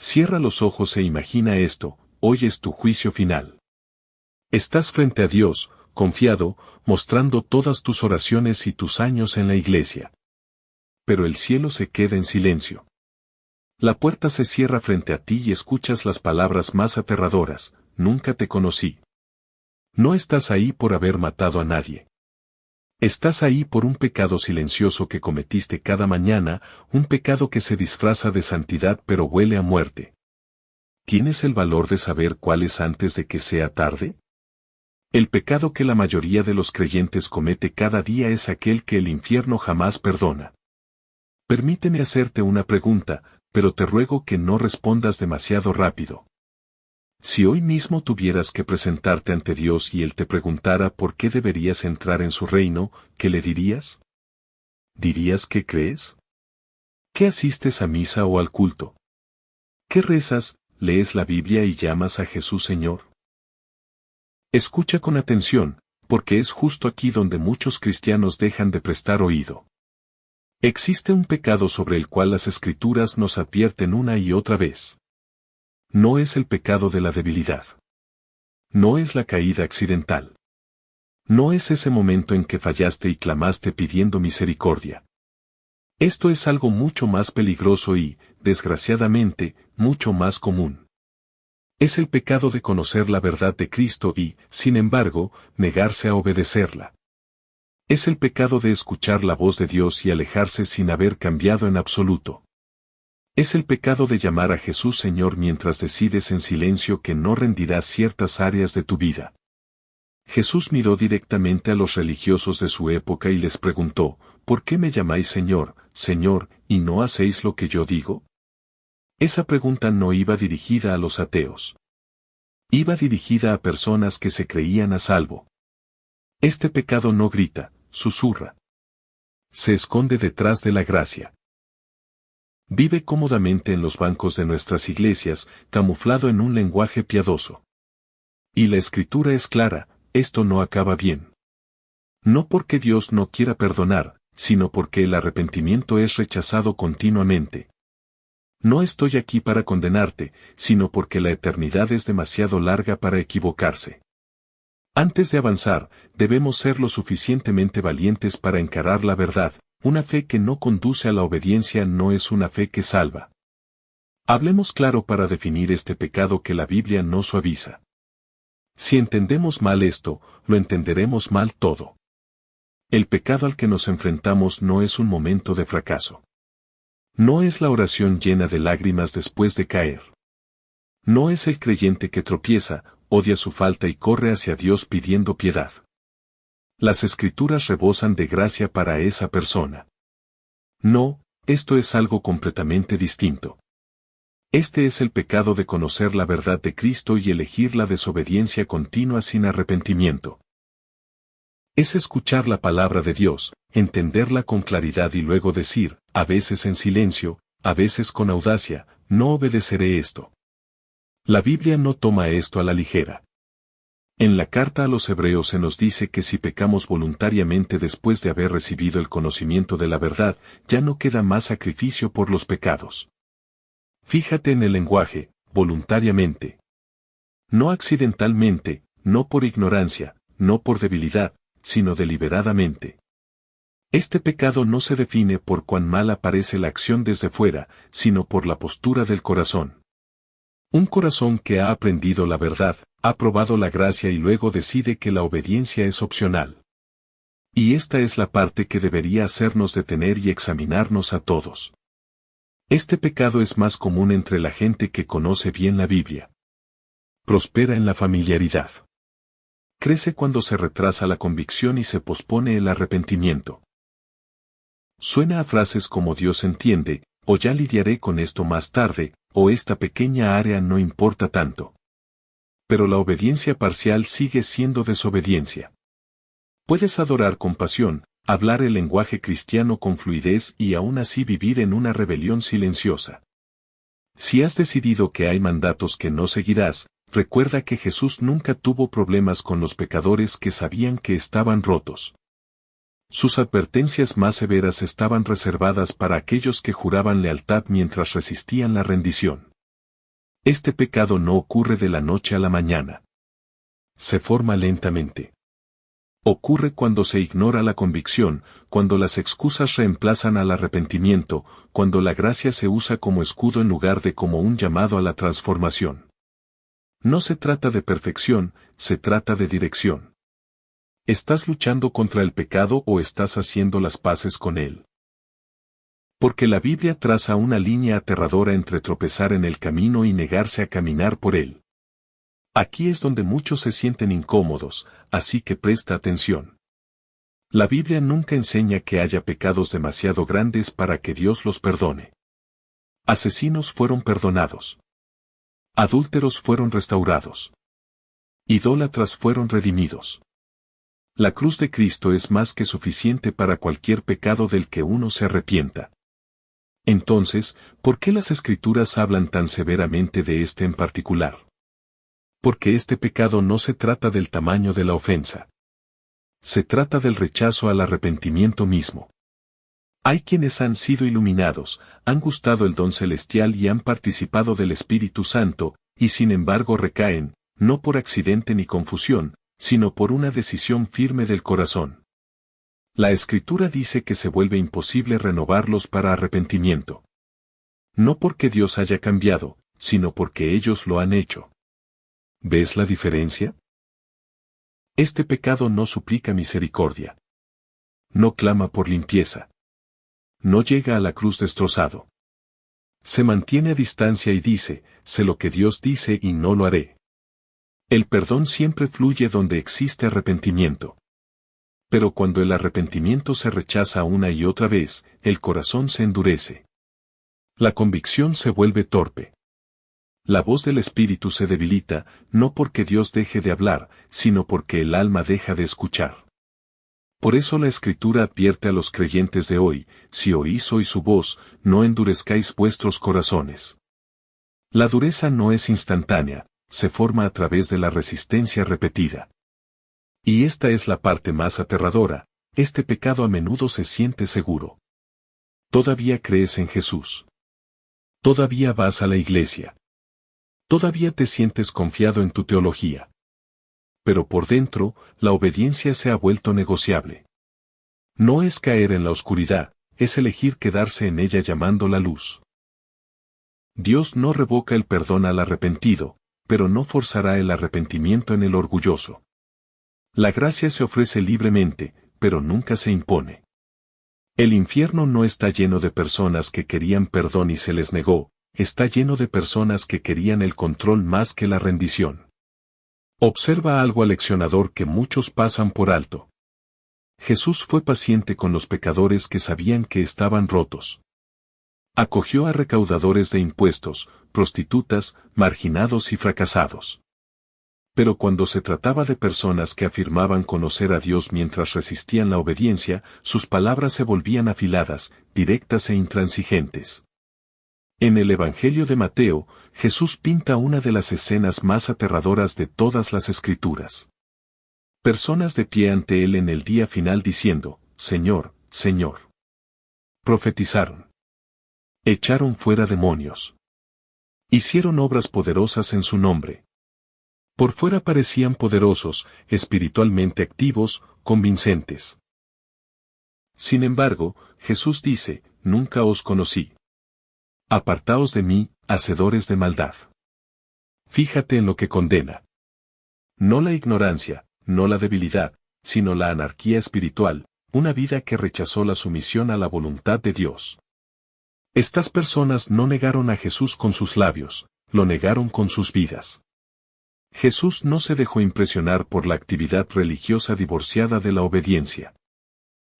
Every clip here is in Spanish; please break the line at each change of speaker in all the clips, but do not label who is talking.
Cierra los ojos e imagina esto, hoy es tu juicio final. Estás frente a Dios, confiado, mostrando todas tus oraciones y tus años en la iglesia. Pero el cielo se queda en silencio. La puerta se cierra frente a ti y escuchas las palabras más aterradoras: nunca te conocí. No estás ahí por haber matado a nadie. Estás ahí por un pecado silencioso que cometiste cada mañana, un pecado que se disfraza de santidad pero huele a muerte. ¿Tienes el valor de saber cuál es antes de que sea tarde? El pecado que la mayoría de los creyentes comete cada día es aquel que el infierno jamás perdona. Permíteme hacerte una pregunta, pero te ruego que no respondas demasiado rápido. Si hoy mismo tuvieras que presentarte ante Dios y Él te preguntara por qué deberías entrar en su reino, ¿qué le dirías? ¿Dirías que crees? ¿Qué asistes a misa o al culto? ¿Qué rezas, lees la Biblia y llamas a Jesús Señor? Escucha con atención, porque es justo aquí donde muchos cristianos dejan de prestar oído. Existe un pecado sobre el cual las Escrituras nos advierten una y otra vez. No es el pecado de la debilidad. No es la caída accidental. No es ese momento en que fallaste y clamaste pidiendo misericordia. Esto es algo mucho más peligroso y, desgraciadamente, mucho más común. Es el pecado de conocer la verdad de Cristo y, sin embargo, negarse a obedecerla. Es el pecado de escuchar la voz de Dios y alejarse sin haber cambiado en absoluto. Es el pecado de llamar a Jesús Señor mientras decides en silencio que no rendirás ciertas áreas de tu vida. Jesús miró directamente a los religiosos de su época y les preguntó: ¿por qué me llamáis Señor, Señor, y no hacéis lo que yo digo? Esa pregunta no iba dirigida a los ateos. Iba dirigida a personas que se creían a salvo. Este pecado no grita, susurra. Se esconde detrás de la gracia. Vive cómodamente en los bancos de nuestras iglesias, camuflado en un lenguaje piadoso. Y la Escritura es clara: esto no acaba bien. No porque Dios no quiera perdonar, sino porque el arrepentimiento es rechazado continuamente. No estoy aquí para condenarte, sino porque la eternidad es demasiado larga para equivocarse. Antes de avanzar, debemos ser lo suficientemente valientes para encarar la verdad. Una fe que no conduce a la obediencia no es una fe que salva. Hablemos claro para definir este pecado que la Biblia no suaviza. Si entendemos mal esto, lo entenderemos mal todo. El pecado al que nos enfrentamos no es un momento de fracaso. No es la oración llena de lágrimas después de caer. No es el creyente que tropieza, odia su falta y corre hacia Dios pidiendo piedad. Las Escrituras rebosan de gracia para esa persona. No, esto es algo completamente distinto. Este es el pecado de conocer la verdad de Cristo y elegir la desobediencia continua sin arrepentimiento. Es escuchar la palabra de Dios, entenderla con claridad y luego decir, a veces en silencio, a veces con audacia: no obedeceré esto. La Biblia no toma esto a la ligera. En la carta a los Hebreos se nos dice que si pecamos voluntariamente después de haber recibido el conocimiento de la verdad, ya no queda más sacrificio por los pecados. Fíjate en el lenguaje: voluntariamente. No accidentalmente, no por ignorancia, no por debilidad, sino deliberadamente. Este pecado no se define por cuán mal aparece la acción desde fuera, sino por la postura del corazón. Un corazón que ha aprendido la verdad, ha probado la gracia y luego decide que la obediencia es opcional. Y esta es la parte que debería hacernos detener y examinarnos a todos. Este pecado es más común entre la gente que conoce bien la Biblia. Prospera en la familiaridad. Crece cuando se retrasa la convicción y se pospone el arrepentimiento. Suena a frases como Dios entiende, o ya lidiaré con esto más tarde, o esta pequeña área no importa tanto. Pero la obediencia parcial sigue siendo desobediencia. Puedes adorar con pasión, hablar el lenguaje cristiano con fluidez y aún así vivir en una rebelión silenciosa. Si has decidido que hay mandatos que no seguirás, recuerda que Jesús nunca tuvo problemas con los pecadores que sabían que estaban rotos. Sus advertencias más severas estaban reservadas para aquellos que juraban lealtad mientras resistían la rendición. Este pecado no ocurre de la noche a la mañana. Se forma lentamente. Ocurre cuando se ignora la convicción, cuando las excusas reemplazan al arrepentimiento, cuando la gracia se usa como escudo en lugar de como un llamado a la transformación. No se trata de perfección, se trata de dirección. ¿Estás luchando contra el pecado o estás haciendo las paces con él? Porque la Biblia traza una línea aterradora entre tropezar en el camino y negarse a caminar por él. Aquí es donde muchos se sienten incómodos, así que presta atención. La Biblia nunca enseña que haya pecados demasiado grandes para que Dios los perdone. Asesinos fueron perdonados. Adúlteros fueron restaurados. Idólatras fueron redimidos. La cruz de Cristo es más que suficiente para cualquier pecado del que uno se arrepienta. Entonces, ¿por qué las Escrituras hablan tan severamente de este en particular? Porque este pecado no se trata del tamaño de la ofensa. Se trata del rechazo al arrepentimiento mismo. Hay quienes han sido iluminados, han gustado el don celestial y han participado del Espíritu Santo, y sin embargo recaen, no por accidente ni confusión, sino por una decisión firme del corazón. La Escritura dice que se vuelve imposible renovarlos para arrepentimiento. No porque Dios haya cambiado, sino porque ellos lo han hecho. ¿Ves la diferencia? Este pecado no suplica misericordia. No clama por limpieza. No llega a la cruz destrozado. Se mantiene a distancia y dice, sé lo que Dios dice y no lo haré. El perdón siempre fluye donde existe arrepentimiento. Pero cuando el arrepentimiento se rechaza una y otra vez, el corazón se endurece. La convicción se vuelve torpe. La voz del Espíritu se debilita, no porque Dios deje de hablar, sino porque el alma deja de escuchar. Por eso la Escritura advierte a los creyentes de hoy, si oís hoy su voz, no endurezcáis vuestros corazones. La dureza no es instantánea, se forma a través de la resistencia repetida. Y esta es la parte más aterradora, este pecado a menudo se siente seguro. Todavía crees en Jesús. Todavía vas a la iglesia. Todavía te sientes confiado en tu teología. Pero por dentro, la obediencia se ha vuelto negociable. No es caer en la oscuridad, es elegir quedarse en ella llamando la luz. Dios no revoca el perdón al arrepentido, pero no forzará el arrepentimiento en el orgulloso. La gracia se ofrece libremente, pero nunca se impone. El infierno no está lleno de personas que querían perdón y se les negó, está lleno de personas que querían el control más que la rendición. Observa algo aleccionador que muchos pasan por alto. Jesús fue paciente con los pecadores que sabían que estaban rotos. Acogió a recaudadores de impuestos, prostitutas, marginados y fracasados. Pero cuando se trataba de personas que afirmaban conocer a Dios mientras resistían la obediencia, sus palabras se volvían afiladas, directas e intransigentes. En el Evangelio de Mateo, Jesús pinta una de las escenas más aterradoras de todas las Escrituras. Personas de pie ante él en el día final diciendo, Señor, Señor. Profetizaron. Echaron fuera demonios. Hicieron obras poderosas en su nombre. Por fuera parecían poderosos, espiritualmente activos, convincentes. Sin embargo, Jesús dice, nunca os conocí. Apartaos de mí, hacedores de maldad. Fíjate en lo que condena. No la ignorancia, no la debilidad, sino la anarquía espiritual, una vida que rechazó la sumisión a la voluntad de Dios. Estas personas no negaron a Jesús con sus labios, lo negaron con sus vidas. Jesús no se dejó impresionar por la actividad religiosa divorciada de la obediencia.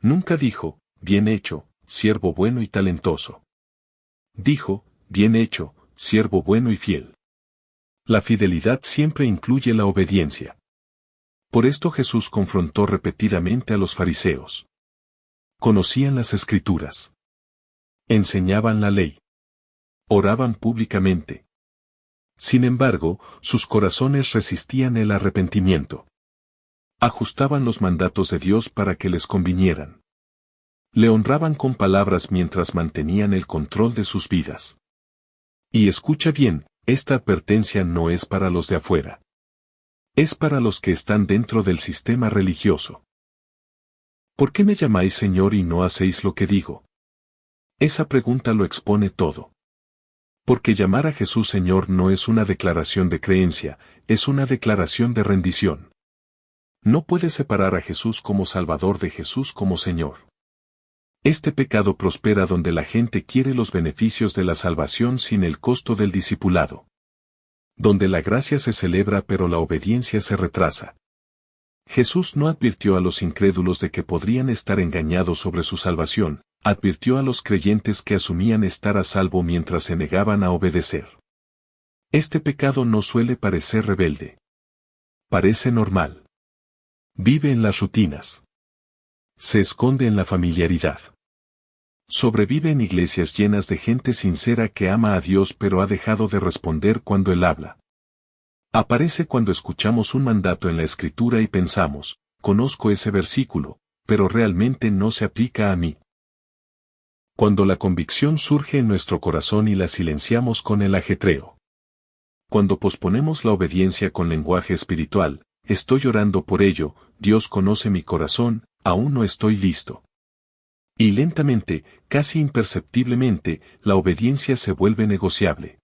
Nunca dijo, bien hecho, siervo bueno y talentoso. Dijo, bien hecho, siervo bueno y fiel. La fidelidad siempre incluye la obediencia. Por esto Jesús confrontó repetidamente a los fariseos. Conocían las Escrituras. Enseñaban la ley. Oraban públicamente. Sin embargo, sus corazones resistían el arrepentimiento. Ajustaban los mandatos de Dios para que les convinieran. Le honraban con palabras mientras mantenían el control de sus vidas. Y escucha bien, Esta advertencia no es para los de afuera. Es para los que están dentro del sistema religioso. ¿Por qué me llamáis Señor y no hacéis lo que digo? Esa pregunta lo expone todo. Porque llamar a Jesús Señor no es una declaración de creencia, es una declaración de rendición. No puedes separar a Jesús como Salvador de Jesús como Señor. Este pecado prospera donde la gente quiere los beneficios de la salvación sin el costo del discipulado. Donde la gracia se celebra pero la obediencia se retrasa. Jesús no advirtió a los incrédulos de que podrían estar engañados sobre su salvación, advirtió a los creyentes que asumían estar a salvo mientras se negaban a obedecer. Este pecado no suele parecer rebelde. Parece normal. Vive en las rutinas. Se esconde en la familiaridad. Sobrevive en iglesias llenas de gente sincera que ama a Dios pero ha dejado de responder cuando Él habla. Aparece cuando escuchamos un mandato en la Escritura y pensamos, conozco ese versículo, pero realmente no se aplica a mí. Cuando la convicción surge en nuestro corazón y la silenciamos con el ajetreo. Cuando posponemos la obediencia con lenguaje espiritual, estoy orando por ello, Dios conoce mi corazón, aún no estoy listo. Y lentamente, casi imperceptiblemente, la obediencia se vuelve negociable.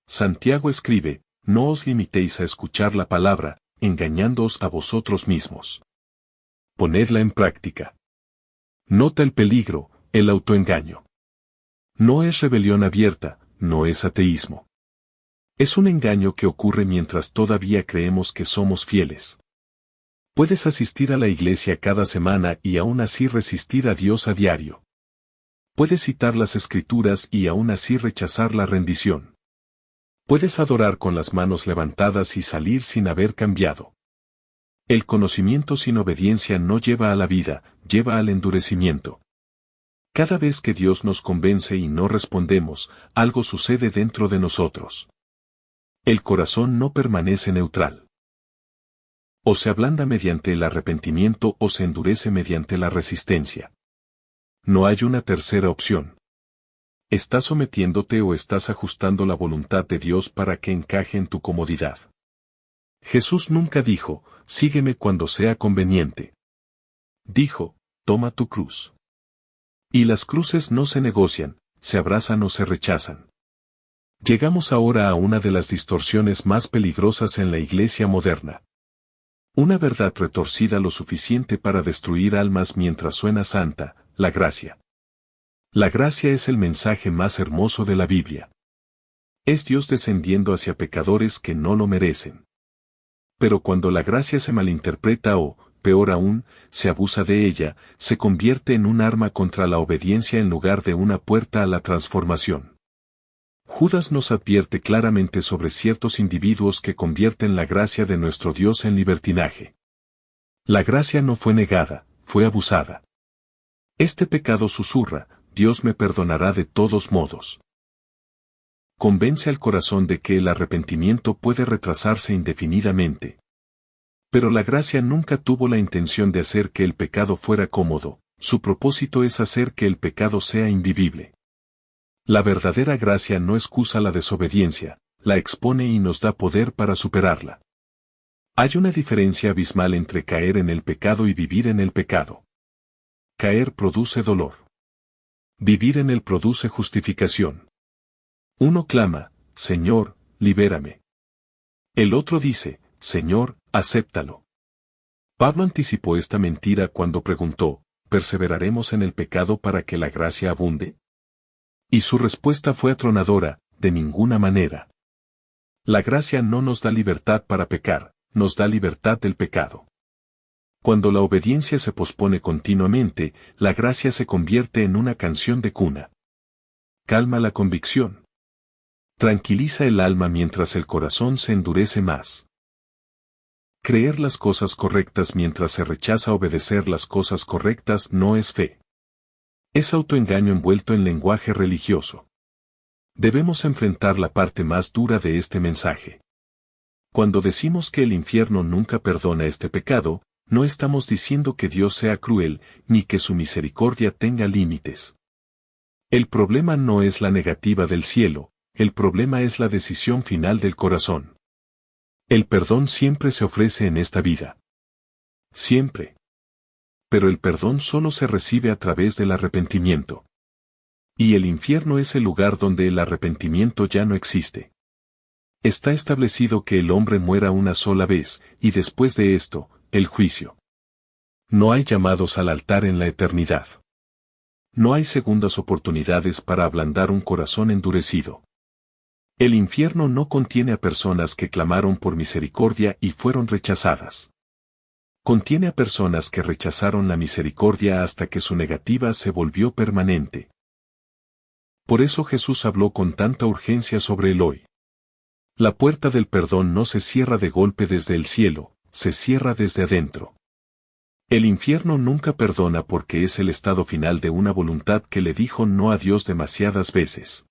Santiago escribe, no os limitéis a escuchar la palabra, engañándoos a vosotros mismos. Ponedla en práctica. Nota el peligro, el autoengaño. No es rebelión abierta, no es ateísmo. Es un engaño que ocurre mientras todavía creemos que somos fieles. Puedes asistir a la iglesia cada semana y aún así resistir a Dios a diario. Puedes citar las Escrituras y aún así rechazar la rendición. Puedes adorar con las manos levantadas y salir sin haber cambiado. El conocimiento sin obediencia no lleva a la vida, lleva al endurecimiento. Cada vez que Dios nos convence y no respondemos, algo sucede dentro de nosotros. El corazón no permanece neutral. O se ablanda mediante el arrepentimiento o se endurece mediante la resistencia. No hay una tercera opción. ¿Estás sometiéndote o estás ajustando la voluntad de Dios para que encaje en tu comodidad? Jesús nunca dijo, sígueme cuando sea conveniente. Dijo, toma tu cruz. Y las cruces no se negocian, se abrazan o se rechazan. Llegamos ahora a una de las distorsiones más peligrosas en la iglesia moderna. Una verdad retorcida lo suficiente para destruir almas mientras suena santa, la gracia. La gracia es el mensaje más hermoso de la Biblia. Es Dios descendiendo hacia pecadores que no lo merecen. Pero cuando la gracia se malinterpreta o, peor aún, se abusa de ella, se convierte en un arma contra la obediencia en lugar de una puerta a la transformación. Judas nos advierte claramente sobre ciertos individuos que convierten la gracia de nuestro Dios en libertinaje. La gracia no fue negada, fue abusada. Este pecado susurra, Dios me perdonará de todos modos. Convence al corazón de que el arrepentimiento puede retrasarse indefinidamente. Pero la gracia nunca tuvo la intención de hacer que el pecado fuera cómodo, su propósito es hacer que el pecado sea invivible. La verdadera gracia no excusa la desobediencia, la expone y nos da poder para superarla. Hay una diferencia abismal entre caer en el pecado y vivir en el pecado. Caer produce dolor. Vivir en él produce justificación. Uno clama, Señor, libérame. El otro dice, Señor, acéptalo. Pablo anticipó esta mentira cuando preguntó, ¿perseveraremos en el pecado para que la gracia abunde? Y su respuesta fue atronadora, de ninguna manera. La gracia no nos da libertad para pecar, nos da libertad del pecado. Cuando la obediencia se pospone continuamente, la gracia se convierte en una canción de cuna. Calma la convicción. Tranquiliza el alma mientras el corazón se endurece más. Creer las cosas correctas mientras se rechaza obedecer las cosas correctas no es fe. Es autoengaño envuelto en lenguaje religioso. Debemos enfrentar la parte más dura de este mensaje. Cuando decimos que el infierno nunca perdona este pecado, no estamos diciendo que Dios sea cruel, ni que su misericordia tenga límites. El problema no es la negativa del cielo, el problema es la decisión final del corazón. El perdón siempre se ofrece en esta vida. Siempre. Pero el perdón solo se recibe a través del arrepentimiento. Y el infierno es el lugar donde el arrepentimiento ya no existe. Está establecido que el hombre muera una sola vez, y después de esto, el juicio. No hay llamados al altar en la eternidad. No hay segundas oportunidades para ablandar un corazón endurecido. El infierno no contiene a personas que clamaron por misericordia y fueron rechazadas. Contiene a personas que rechazaron la misericordia hasta que su negativa se volvió permanente. Por eso Jesús habló con tanta urgencia sobre el hoy. La puerta del perdón no se cierra de golpe desde el cielo, se cierra desde adentro. El infierno nunca perdona porque es el estado final de una voluntad que le dijo no a Dios demasiadas veces.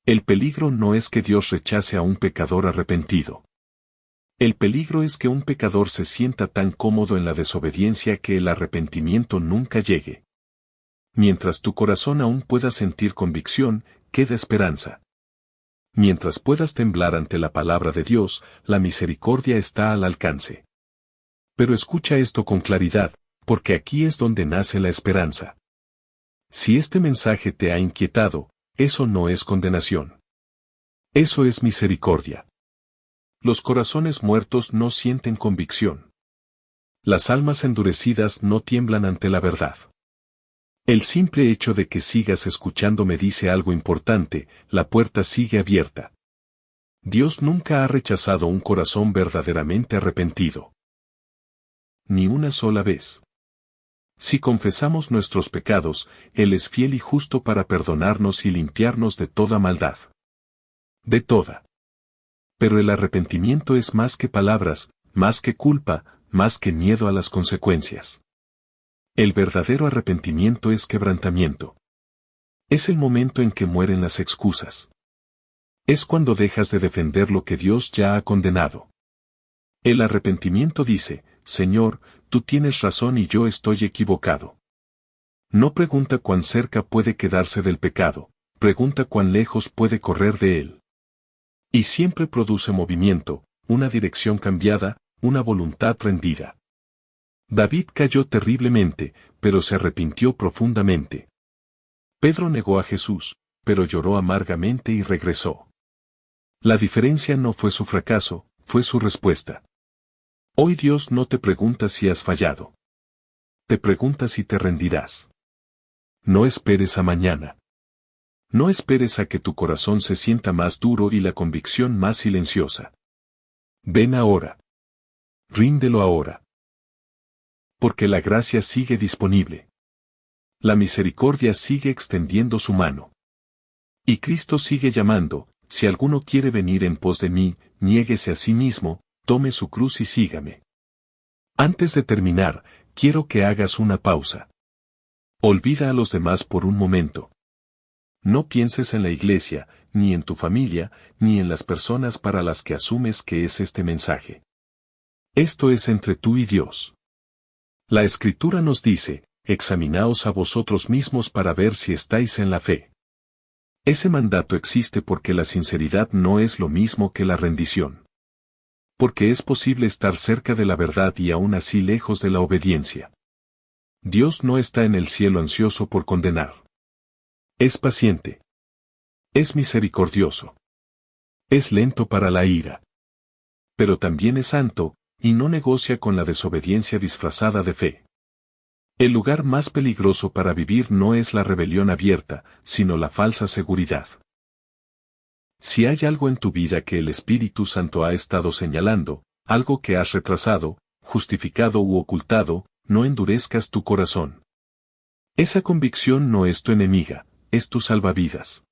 El peligro no es que Dios rechace a un pecador arrepentido. El peligro es que un pecador se sienta tan cómodo en la desobediencia que el arrepentimiento nunca llegue. Mientras tu corazón aún pueda sentir convicción, queda esperanza. Mientras puedas temblar ante la palabra de Dios, la misericordia está al alcance. Pero escucha esto con claridad, porque aquí es donde nace la esperanza. Si este mensaje te ha inquietado, eso no es condenación. Eso es misericordia. Los corazones muertos no sienten convicción. Las almas endurecidas no tiemblan ante la verdad. El simple hecho de que sigas escuchando me dice algo importante, la puerta sigue abierta. Dios nunca ha rechazado un corazón verdaderamente arrepentido. Ni una sola vez. Si confesamos nuestros pecados, Él es fiel y justo para perdonarnos y limpiarnos de toda maldad. De toda. Pero el arrepentimiento es más que palabras, más que culpa, más que miedo a las consecuencias. El verdadero arrepentimiento es quebrantamiento. Es el momento en que mueren las excusas. Es cuando dejas de defender lo que Dios ya ha condenado. El arrepentimiento dice, Señor, tú tienes razón y yo estoy equivocado. No pregunta cuán cerca puede quedarse del pecado, pregunta cuán lejos puede correr de él. Y siempre produce movimiento, una dirección cambiada, una voluntad rendida. David cayó terriblemente, pero se arrepintió profundamente. Pedro negó a Jesús, pero lloró amargamente y regresó. La diferencia no fue su fracaso, fue su respuesta. Hoy Dios no te pregunta si has fallado. Te pregunta si te rendirás. No esperes a mañana. No esperes a que tu corazón se sienta más duro y la convicción más silenciosa. Ven ahora. Ríndelo ahora. Porque la gracia sigue disponible. La misericordia sigue extendiendo su mano. Y Cristo sigue llamando, si alguno quiere venir en pos de mí, niéguese a sí mismo, tome su cruz y sígame. Antes de terminar, quiero que hagas una pausa. Olvida a los demás por un momento. No pienses en la iglesia, ni en tu familia, ni en las personas para las que asumes que es este mensaje. Esto es entre tú y Dios. La Escritura nos dice, examinaos a vosotros mismos para ver si estáis en la fe. Ese mandato existe porque la sinceridad no es lo mismo que la rendición. Porque es posible estar cerca de la verdad y aún así lejos de la obediencia. Dios no está en el cielo ansioso por condenar. Es paciente. Es misericordioso. Es lento para la ira. Pero también es santo, y no negocia con la desobediencia disfrazada de fe. El lugar más peligroso para vivir no es la rebelión abierta, sino la falsa seguridad. Si hay algo en tu vida que el Espíritu Santo ha estado señalando, algo que has retrasado, justificado u ocultado, no endurezcas tu corazón. Esa convicción no es tu enemiga, es tu salvavidas.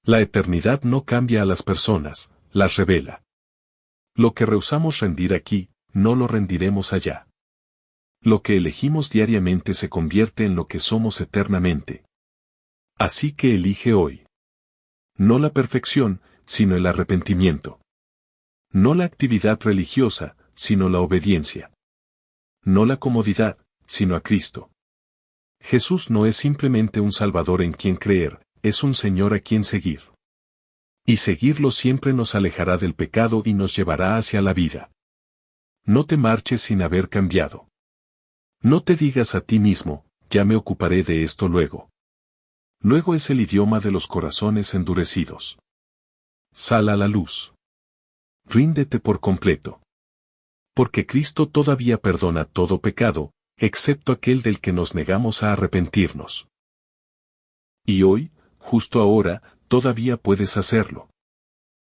La eternidad no cambia a las personas, las revela. Lo que rehusamos rendir aquí, no lo rendiremos allá. Lo que elegimos diariamente se convierte en lo que somos eternamente. Así que elige hoy. No la perfección, sino el arrepentimiento. No la actividad religiosa, sino la obediencia. No la comodidad, sino a Cristo. Jesús no es simplemente un Salvador en quien creer, es un Señor a quien seguir. Y seguirlo siempre nos alejará del pecado y nos llevará hacia la vida. No te marches sin haber cambiado. No te digas a ti mismo, ya me ocuparé de esto luego. Luego es el idioma de los corazones endurecidos. Sal a la luz. Ríndete por completo. Porque Cristo todavía perdona todo pecado, excepto aquel del que nos negamos a arrepentirnos. Y hoy, justo ahora, todavía puedes hacerlo.